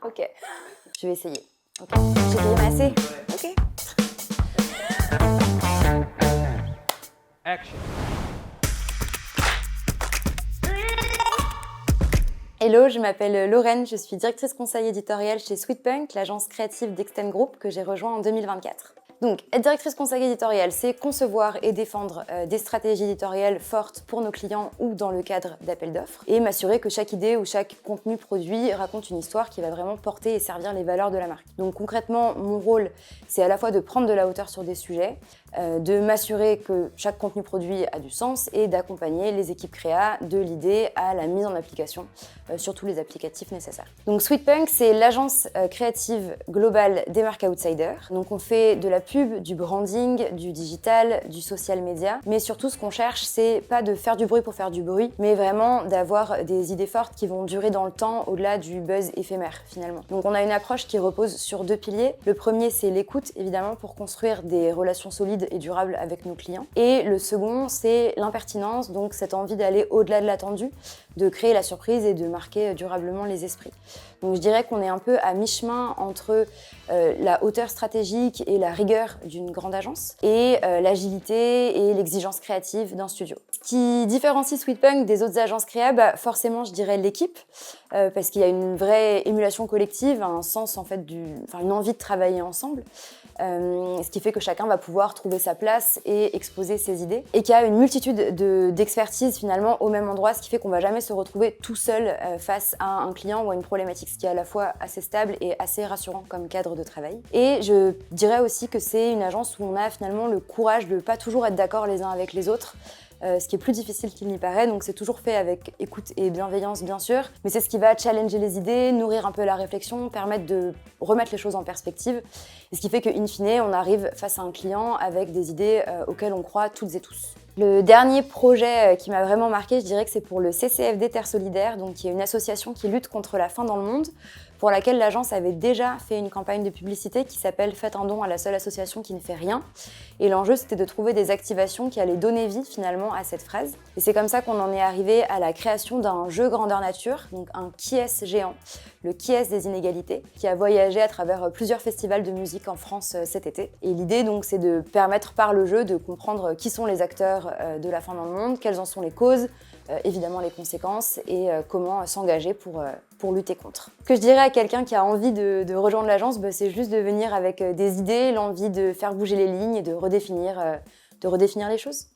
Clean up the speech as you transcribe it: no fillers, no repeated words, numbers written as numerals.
Ok. Je vais essayer. Ok. J'ai grillé assez. Ok. Action. Hello, je m'appelle Lorraine, je suis directrice conseil éditoriale chez Sweetpunk, l'agence créative d'Extend Group que j'ai rejoint en 2024. Donc, être directrice conseil éditorial, c'est concevoir et défendre des stratégies éditoriales fortes pour nos clients ou dans le cadre d'appels d'offres et m'assurer que chaque idée ou chaque contenu produit raconte une histoire qui va vraiment porter et servir les valeurs de la marque. Donc concrètement, mon rôle, c'est à la fois de prendre de la hauteur sur des sujets, de m'assurer que chaque contenu produit a du sens et d'accompagner les équipes créa de l'idée à la mise en application sur tous les applicatifs nécessaires. Donc Sweetpunk, c'est l'agence créative globale des marques outsiders. Donc on fait de la pub, du branding, du digital, du social media, mais surtout ce qu'on cherche, c'est pas de faire du bruit pour faire du bruit, mais vraiment d'avoir des idées fortes qui vont durer dans le temps au-delà du buzz éphémère finalement. Donc on a une approche qui repose sur deux piliers. Le premier, c'est l'écoute, évidemment, pour construire des relations solides et durable avec nos clients. Et le second, c'est l'impertinence, donc cette envie d'aller au-delà de l'attendu, de créer la surprise et de marquer durablement les esprits. Donc je dirais qu'on est un peu à mi-chemin entre la hauteur stratégique et la rigueur d'une grande agence et l'agilité et l'exigence créative d'un studio. Ce qui différencie Sweetpunk des autres agences créa, forcément je dirais l'équipe, parce qu'il y a une vraie émulation collective, un sens en fait, une envie de travailler ensemble. Ce qui fait que chacun va pouvoir trouver sa place et exposer ses idées. Et qu'il y a une multitude d'expertises finalement au même endroit, ce qui fait qu'on ne va jamais se retrouver tout seul face à un client ou à une problématique, ce qui est à la fois assez stable et assez rassurant comme cadre de travail. Et je dirais aussi que c'est une agence où on a finalement le courage de ne pas toujours être d'accord les uns avec les autres, ce qui est plus difficile qu'il n'y paraît, donc c'est toujours fait avec écoute et bienveillance bien sûr, mais c'est ce qui va challenger les idées, nourrir un peu la réflexion, permettre de remettre les choses en perspective, et ce qui fait qu'in fine, on arrive face à un client avec des idées auxquelles on croit toutes et tous. Le dernier projet qui m'a vraiment marqué, je dirais que c'est pour le CCFD Terre Solidaire, donc qui est une association qui lutte contre la faim dans le monde, pour laquelle l'agence avait déjà fait une campagne de publicité qui s'appelle « Faites un don à la seule association qui ne fait rien ». Et l'enjeu, c'était de trouver des activations qui allaient donner vie finalement à cette phrase. Et c'est comme ça qu'on en est arrivé à la création d'un jeu grandeur nature, donc un Qui-est géant, le Qui-est des inégalités, qui a voyagé à travers plusieurs festivals de musique en France cet été. Et l'idée, donc, c'est de permettre par le jeu de comprendre qui sont les acteurs de la faim dans le monde, quelles en sont les causes, évidemment les conséquences et comment s'engager pour lutter contre. Ce que je dirais à quelqu'un qui a envie de rejoindre l'agence, c'est juste de venir avec des idées, l'envie de faire bouger les lignes et de redéfinir les choses.